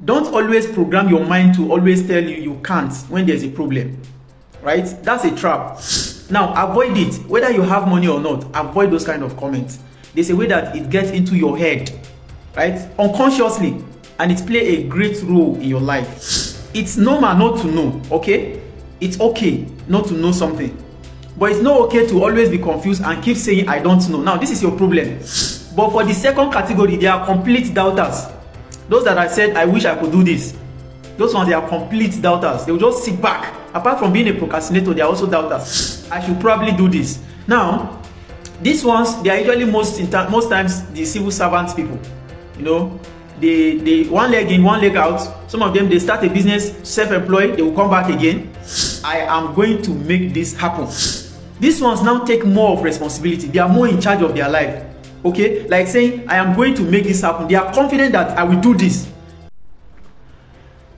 Don't always program your mind to always tell you you can't when there's a problem, right? That's a trap. Now, avoid it. Whether you have money or not, avoid those kind of comments. There's a way that it gets into your head, right? Unconsciously, and it plays a great role in your life. It's normal not to know, okay? It's okay not to know something. But it's not okay to always be confused and keep saying, I don't know. Now, this is your problem. But for the second category, they are complete doubters. Those that I said, I wish I could do this. Those ones, they are complete doubters. They will just sit back. Apart from being a procrastinator, they are also doubters. I should probably do this. Now, these ones, they are usually most times the civil servants people. You know, they one leg in, one leg out. Some of them, they start a business, self-employed, they will come back again. I am going to make this happen. These ones now take more of responsibility. They are more in charge of their life. Okay, like saying, I am going to make this happen. They are confident that I will do this.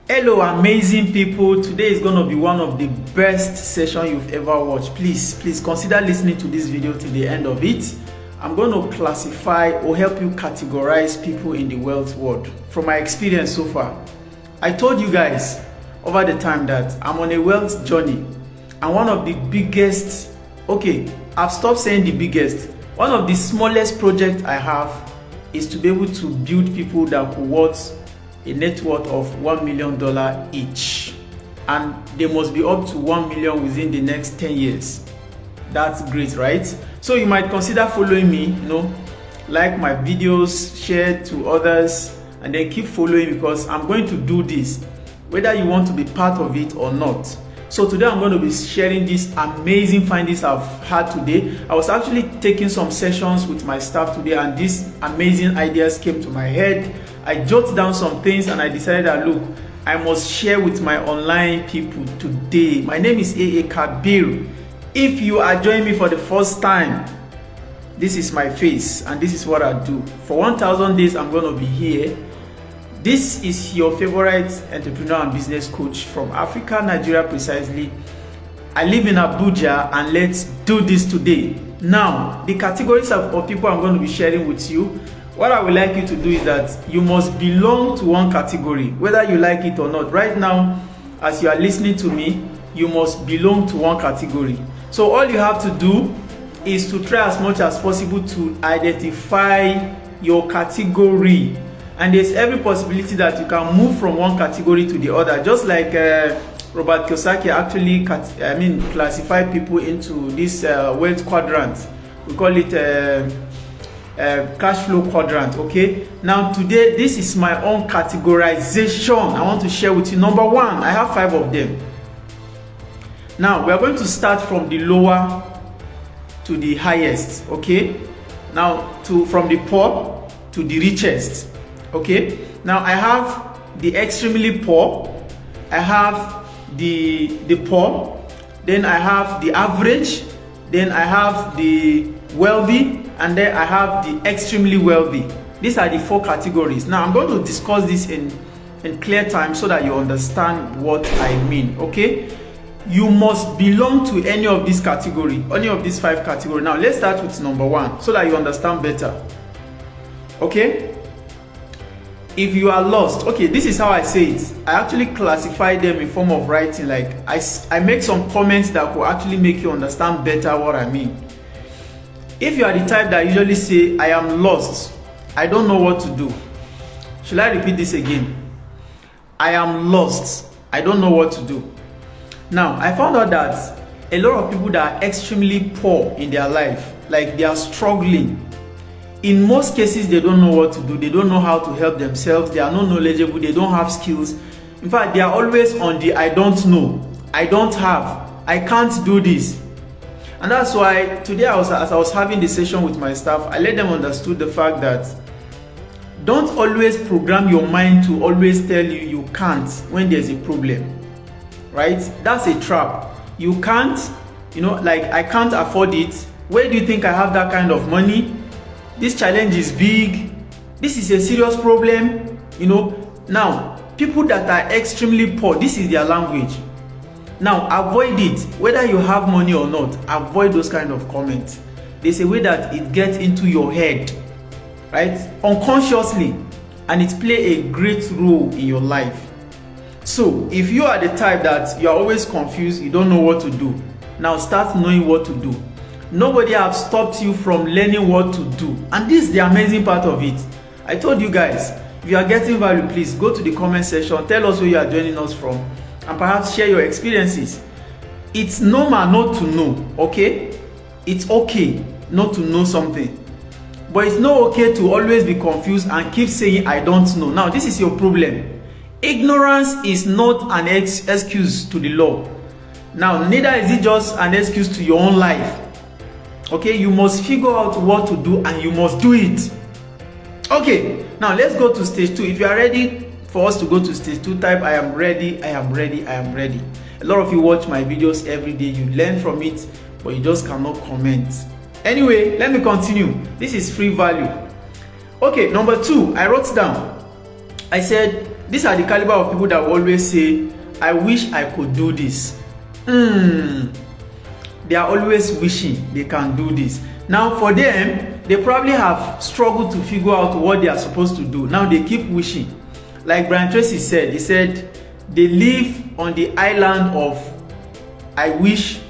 Hello, amazing people. Today is going to be one of the best sessions you've ever watched. Please consider listening to this video till the end of it. I'm going to classify or help you categorize people in the wealth world from my experience so far. I told you guys over the time that I'm on a wealth journey, and one of the biggest, okay, I've stopped saying the biggest, one of the smallest projects I have is to be able to build people that could worth a net worth of $1 million each, and they must be up to $1 million within the next 10 years. That's great, right? So you might consider following me, like my videos, share to others, and then keep following, because I'm going to do this whether you want to be part of it or not. So today I'm going to be sharing these amazing findings I've had today. I was actually taking some sessions with my staff today, and these amazing ideas came to my head. I jotted down some things and I decided that, look, I must share with my online people today. My name is A.A. Kabir. If you are joining me for the first time, this is my face and this is what I do. For 1,000 days, I'm going to be here. This is your favorite entrepreneur and business coach from Africa, Nigeria precisely. I live in Abuja, and let's do this today. Now, the categories of people I'm going to be sharing with you, what I would like you to do is that you must belong to one category, whether you like it or not. Right now, as you are listening to me, you must belong to one category. So all you have to do is to try as much as possible to identify your category. And there's every possibility that you can move from one category to the other, just like Robert Kiyosaki actually classified people into this wealth quadrant. We call it cash flow quadrant. Okay, now today this is my own categorization I want to share with you. Number one, I have 5 of them. Now we are going to start from the lower to the highest. Okay, now from the poor to the richest. Okay, now I have the extremely poor, I have the poor, then I have the average, then I have the wealthy, and then I have the extremely wealthy. These are the 4 categories. Now I'm going to discuss this in clear time so that you understand what I mean. Okay, you must belong to any of these categories, any of these 5 categories. Now let's start with number 1 so that you understand better. Okay, if you are lost, okay, this is how I say it. I actually classify them in form of writing. Like I make some comments that will actually make you understand better what I mean. If you are the type that usually say, I am lost, I don't know what to do. Should I repeat this again? I am lost, I don't know what to do. Now, I found out that a lot of people that are extremely poor in their life, like they are struggling, in most cases, they don't know what to do. They don't know how to help themselves. They are not knowledgeable. They don't have skills. In fact, they are always on the I don't know, I don't have, I can't do this. And that's why today, as I was having the session with my staff, I let them understood the fact that don't always program your mind to always tell you you can't when there's a problem, right? That's a trap. You can't, like I can't afford it. Where do you think I have that kind of money? This challenge is big. This is a serious problem. Now, people that are extremely poor, this is their language. Now, avoid it. Whether you have money or not, avoid those kind of comments. There's a way that it gets into your head, right? Unconsciously, and it play a great role in your life. So if you are the type that you are always confused, you don't know what to do, now start knowing what to do. Nobody have stopped you from learning what to do, and this is the amazing part of it. I told you guys, if you are getting value, please go to the comment section, tell us where you are joining us from, and perhaps share your experiences. It's normal not to know, okay? It's okay not to know something, but it's not okay to always be confused and keep saying I don't know. Now this is your problem. Ignorance is not an excuse to the law. Now neither is it just an excuse to your own life. Okay, you must figure out what to do and you must do it. Okay, now let's go to stage 2. If you are ready for us to go to stage 2, type I am ready, I am ready, I am ready. A lot of you watch my videos every day, you learn from it, but you just cannot comment. Anyway, let me continue. This is free value. Okay, number 2, I wrote down. I said, these are the caliber of people that will always say, I wish I could do this. They are always wishing they can do this. Now for them, they probably have struggled to figure out what they are supposed to do. Now they keep wishing. Like Brian Tracy said, he said they live on the island of I wish,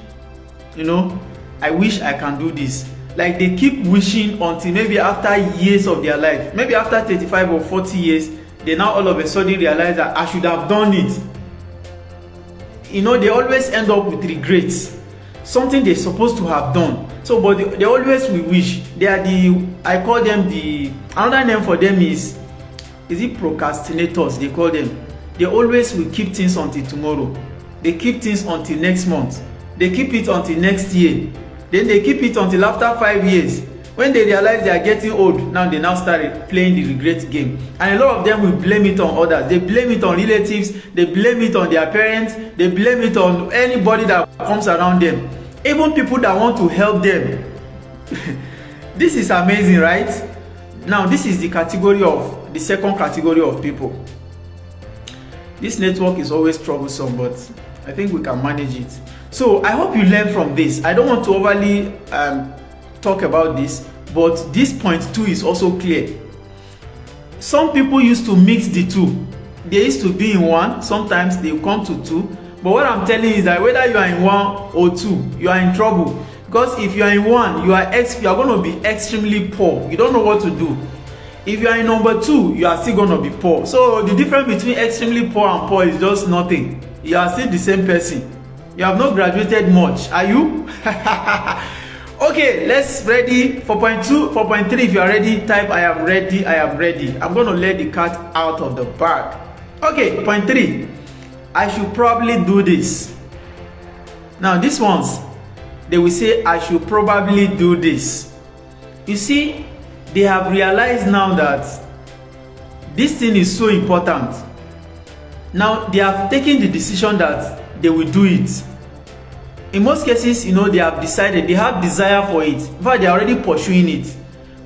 I wish I can do this. Like they keep wishing until maybe after years of their life, maybe after 35 or 40 years, they now all of a sudden realize that I should have done it. They always end up with regrets. Something they're supposed to have done. So, but they always will wish. They are I call them another name for them is it procrastinators, they call them. They always will keep things until tomorrow. They keep things until next month. They keep it until next year. Then they keep it until after 5 years. When they realize they are getting old, now they now start playing the regret game. And a lot of them will blame it on others. They blame it on relatives. They blame it on their parents. They blame it on anybody that comes around them. Even people that want to help them. This is amazing, right? Now, this is the second category of people. This network is always troublesome, but I think we can manage it. So I hope you learn from this. I don't want to overly talk about this, but this point 2 is also clear. Some people used to mix the two. They used to be in one, sometimes they come to 2. But what I'm telling you is that whether you are in 1 or 2, you are in trouble. Because if you are in 1, you are going to be extremely poor. You don't know what to do. If you are in number 2, you are still going to be poor. So the difference between extremely poor and poor is just nothing. You are still the same person. You have not graduated much. Are you? Okay, let's ready. 4.2, 4.3. If you are ready, type I am ready, I am ready. I'm going to let the cat out of the bag. Okay, point 3. I should probably do this. Now these ones, they will say I should probably do this. You see, they have realized now that this thing is so important. Now they have taken the decision that they will do it. In most cases, they have decided, they have desire for it. In fact, they are already pursuing it.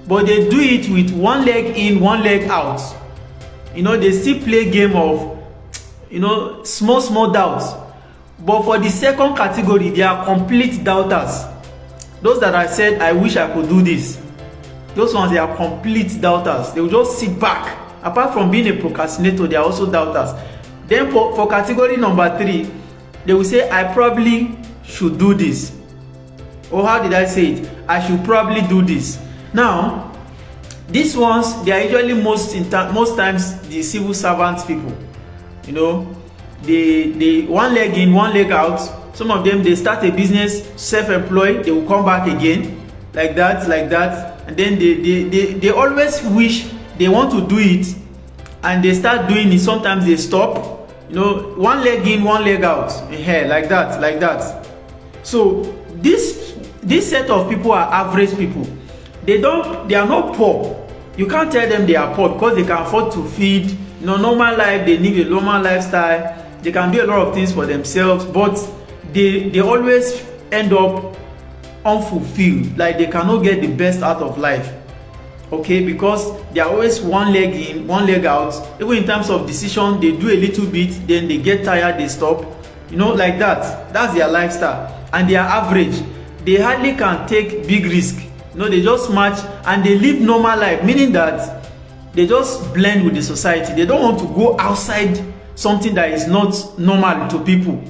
But they do it with one leg in, one leg out. They still play game of small doubts. But for the second category, they are complete doubters. Those that I said I wish I could do this, those ones, they are complete doubters. They will just sit back. Apart from being a procrastinator, they are also doubters. Then for category number 3, they will say I probably should do this. Or how did I say it? I should probably do this. Now these ones, they are usually most times the civil servants people. They one leg in, one leg out. Some of them, they start a business, self-employed, they will come back again, like that, and then they always wish they want to do it, and they start doing it. Sometimes they stop, one leg in, one leg out, like that. So this set of people are average people. They are not poor. You can't tell them they are poor because they can afford to feed. Normal life, they live a normal lifestyle, they can do a lot of things for themselves, but they always end up unfulfilled, like they cannot get the best out of life. Okay, because they are always one leg in, one leg out. Even in terms of decision, they do a little bit, then they get tired, they stop, like that. That's their lifestyle. And they are average. They hardly can take big risk. They just match and they live normal life, meaning that they just blend with the society. They don't want to go outside something that is not normal to people.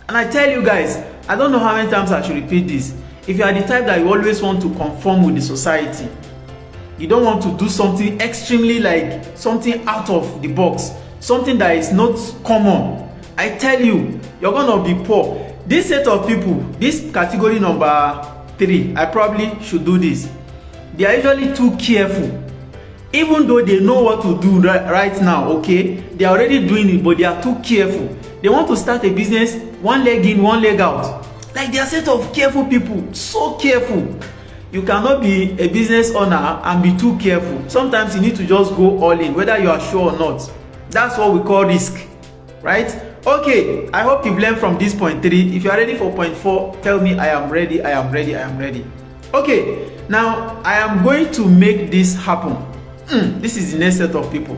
And I tell you guys, I don't know how many times I should repeat this. If you are the type that you always want to conform with the society, you don't want to do something extremely, like something out of the box, something that is not common, I tell you, you're gonna be poor. This set of people, this category number 3, I probably should do this. They are usually too careful. Even though they know what to do right now, okay, they are already doing it, but they are too careful. They want to start a business, one leg in, one leg out. Like, they are set of careful people, so careful. You cannot be a business owner and be too careful. Sometimes you need to just go all in, whether you are sure or not. That's what we call risk, right? Okay, I hope you've learned from this point 3. If you are ready for point 4, tell me I am ready, I am ready, I am ready. Okay, now I am going to make this happen. This is the next set of people.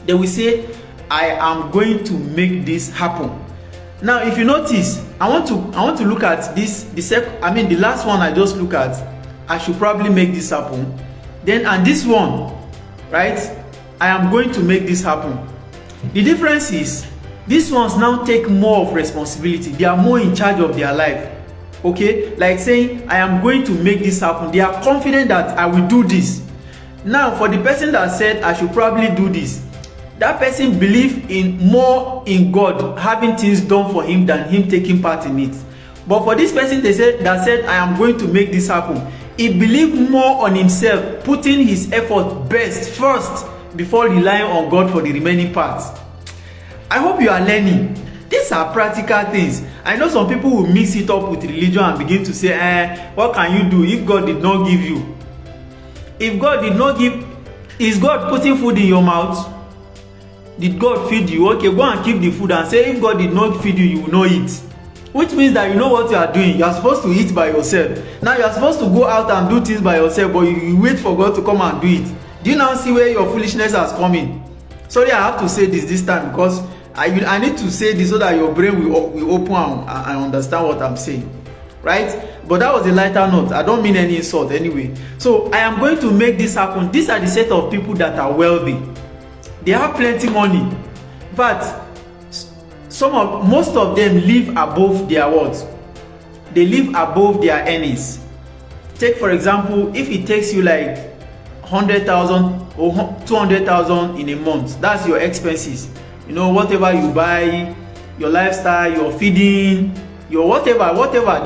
They will say, I am going to make this happen. Now, if you notice, I want to look at this, the last one I just look at, I should probably make this happen. Then, and this one, right, I am going to make this happen. The difference is, these ones now take more of responsibility. They are more in charge of their life. Okay, like saying, I am going to make this happen. They are confident that I will do this. Now, for the person that said I should probably do this, that person believe more in God having things done for him than him taking part in it. But for this person that said I am going to make this happen, he believe more on himself, putting his effort best first before relying on God for the remaining parts. I hope you are learning. These are practical things. I know some people will mix it up with religion and begin to say, what can you do if God did not give you? If God did not give, is God putting food in your mouth? Did God feed you? Okay, go and keep the food and say, if God did not feed you, you will not eat. Which means that you know what you are doing. You are supposed to eat by yourself. Now you are supposed to go out and do things by yourself, but you wait for God to come and do it. Do you now see where your foolishness has come in? Sorry, I have to say this time because I need to say this so that your brain will open and understand what I'm saying. Right? But that was a lighter note. I don't mean any insult anyway. So I am going to make this happen. These are the set of people that are wealthy. They have plenty money. But most of them live above their what? They live above their earnings. Take for example, if it takes you like 100,000 or 200,000 in a month, that's your expenses. You know, whatever you buy, your lifestyle, your feeding, your whatever,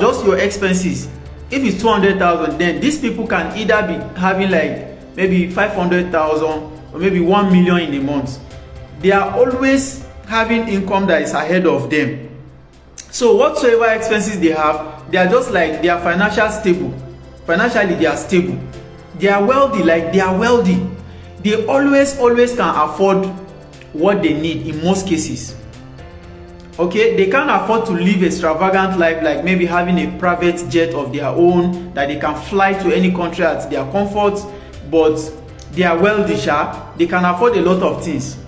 just your expenses. If it's 200,000, then these people can either be having like maybe 500,000 or maybe 1 million in a month. They are always having income that is ahead of them. So whatsoever expenses they have, they are just like, they are financially stable. Financially, they are stable. They are wealthy, like they are wealthy. They always can afford what they need in most cases. Okay, they can't afford to live extravagant life, like maybe having a private jet of their own that they can fly to any country at their comfort, but they are wealthy, they can afford a lot of things.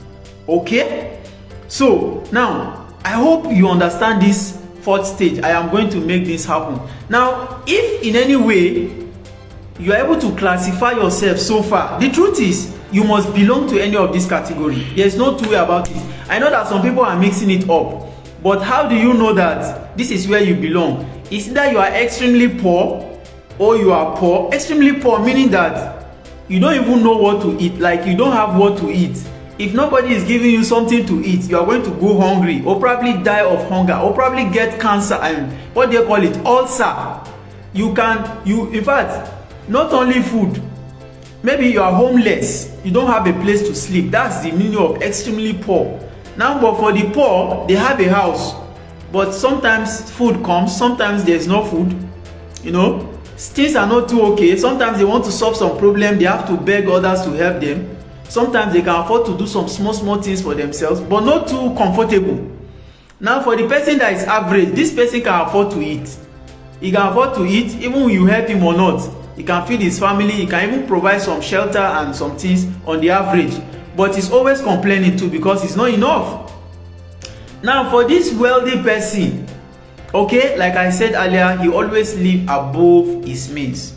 Okay, so now I hope you understand this fourth stage. I am going to make this happen. Now, if in any way you are able to classify yourself so far, the truth is you must belong to any of this category. There's no two way about it. I know that some people are mixing it up, but how do you know that this is where you belong? It's either you are extremely poor or you are poor. Extremely poor meaning that you don't even know what to eat, like you don't have what to eat. If nobody is giving you something to eat, you are going to go hungry or probably die of hunger or probably get cancer and what they call it, ulcer. In fact, not only food, maybe you are homeless, you don't have a place to sleep. That's the meaning of extremely poor. Now, but for the poor, they have a house, but sometimes food comes, sometimes there's no food. You know, things are not too okay. Sometimes they want to solve some problem, they have to beg others to help them. Sometimes they can afford to do some small things for themselves, but not too comfortable. Now, for the person that is average, this person can afford to eat. He can afford to eat even when you help him or not. He can feed his family, he can even provide some shelter and some things on the average. But he's always complaining too because it's not enough. Now, for this wealthy person, okay, like I said earlier, he always live above his means,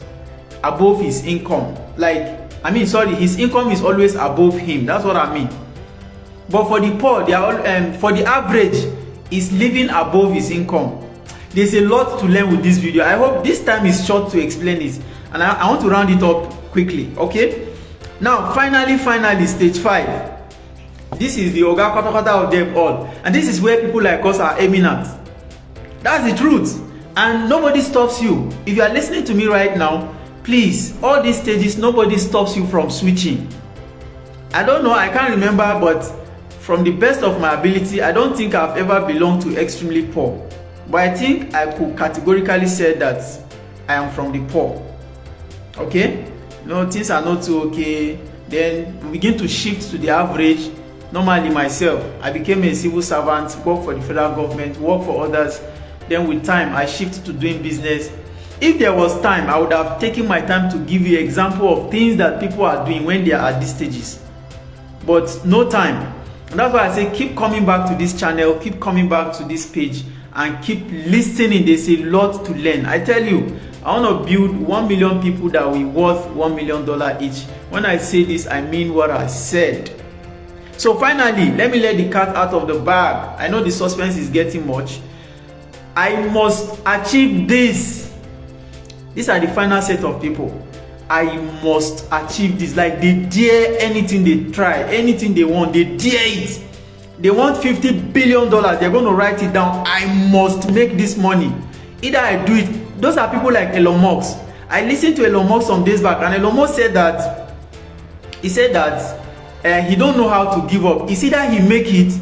above his income. Like his income is always above him. That's what I mean. But for the poor, they are all, for the average, is living above his income. There's a lot to learn with this video. I hope this time is short to explain it, and I want to round it up quickly. Okay, now finally stage 5. This is the oga kwata of them all, and this is where people like us are aiming at. That's the truth, and nobody stops you. If you are listening to me right now, please, all these stages, nobody stops you from switching. I don't know, I can't remember, but from the best of my ability, I don't think I've ever belonged to extremely poor. But I think I could categorically say that I am from the poor. Okay? No, things are not too okay. Then we begin to shift to the average. Normally myself, I became a civil servant, work for the federal government, work for others. Then with time, I shifted to doing business. If there was time, I would have taken my time to give you an example of things that people are doing when they are at these stages. But no time. And that's why I say keep coming back to this channel, keep coming back to this page, and keep listening. There's a lot to learn. I tell you, I want to build 1 million people that will worth $1 million each. When I say this, I mean what I said. So finally, let me let the cat out of the bag. I know the suspense is getting much. I must achieve this. These are the final set of people. I must achieve this. Like, they dare anything they try, anything they want, they dare it. They want $50 billion. They're going to write it down. I must make this money. Either I do it. Those are people like Elon Musk. I listened to Elon Musk some days back, and Elon Musk said that he don't know how to give up. It's either he make it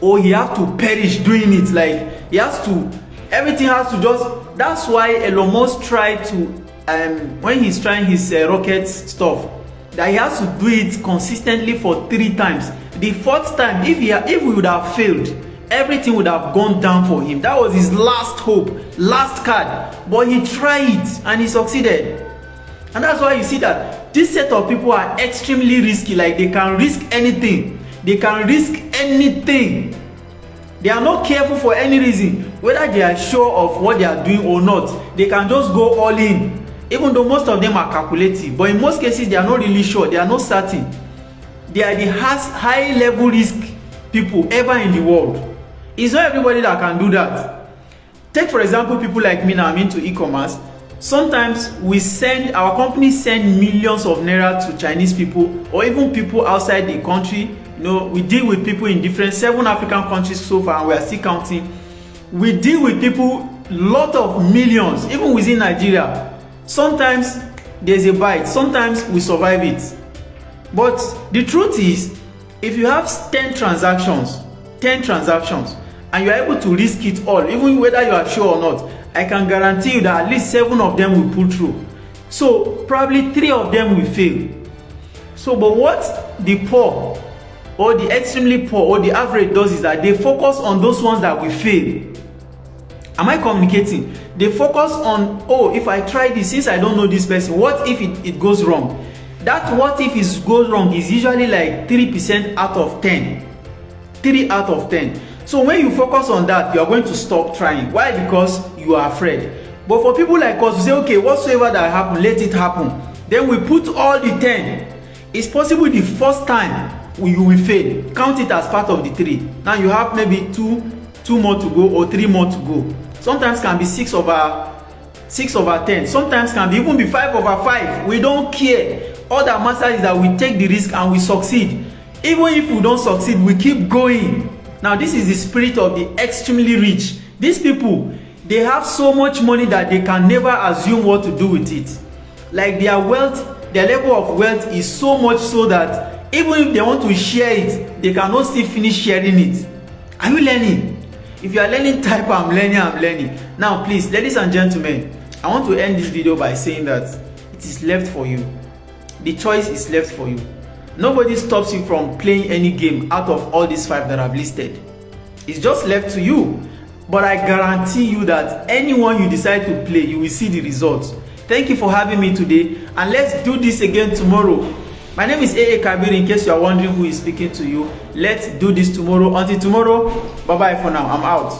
or he have to perish doing it. Like, he has to, everything has to just. That's why Elon Musk tried to. When he's trying his rocket stuff, that he has to do it consistently for 3 times. The 4th time, if we would have failed, everything would have gone down for him. That was his last hope, last card. But he tried it and he succeeded. And that's why you see that this set of people are extremely risky. Like, they can risk anything. They can risk anything. They are not careful for any reason. Whether they are sure of what they are doing or not, they can just go all in. Even though most of them are calculative, but in most cases they are not really sure, they are not certain. They are the high level risk people ever in the world. It's not everybody that can do that. Take for example people like me now, I'm into e-commerce. Sometimes our company send millions of naira to Chinese people or even people outside the country. You know, we deal with people in 7 African countries so far, and we are still counting. We deal with people, lot of millions, even within Nigeria. Sometimes there's a bite, sometimes we survive it. But the truth is, if you have 10 transactions, and you are able to risk it all, even whether you are sure or not, I can guarantee you that at least 7 of them will pull through. So probably 3 of them will fail. So, but what the poor or the extremely poor or the average does is that they focus on those ones that will fail. Am I communicating? They focus on, oh, if I try this, since I don't know this person, what if it goes wrong? That what if it goes wrong is usually like 3% out of 10. 3 out of 10. So when you focus on that, you are going to stop trying. Why? Because you are afraid. But for people like us, we say, okay, whatsoever that happen, let it happen. Then we put all the 10. It's possible the first time you will fail. Count it as part of the 3. Now you have maybe 2 more to go or 3 more to go. Sometimes can be 6 over 10. Sometimes can be even be 5 over 5. We don't care. All that matters is that we take the risk and we succeed. Even if we don't succeed, we keep going. Now this is the spirit of the extremely rich. These people, they have so much money that they can never assume what to do with it. Like, their wealth, their level of wealth is so much so that even if they want to share it, they cannot still finish sharing it. Are you learning? If you are learning, type I'm learning. Now please, ladies and gentlemen, I want to end this video by saying that it is left for you. The choice is left for you. Nobody stops you from playing any game out of all these 5 that I've listed. It's just left to you. But I guarantee you that anyone you decide to play, you will see the results. Thank you for having me today, and let's do this again tomorrow. My name is A.A. Kabir, in case you are wondering who is speaking to you. Let's do this tomorrow. Until tomorrow, bye-bye for now. I'm out.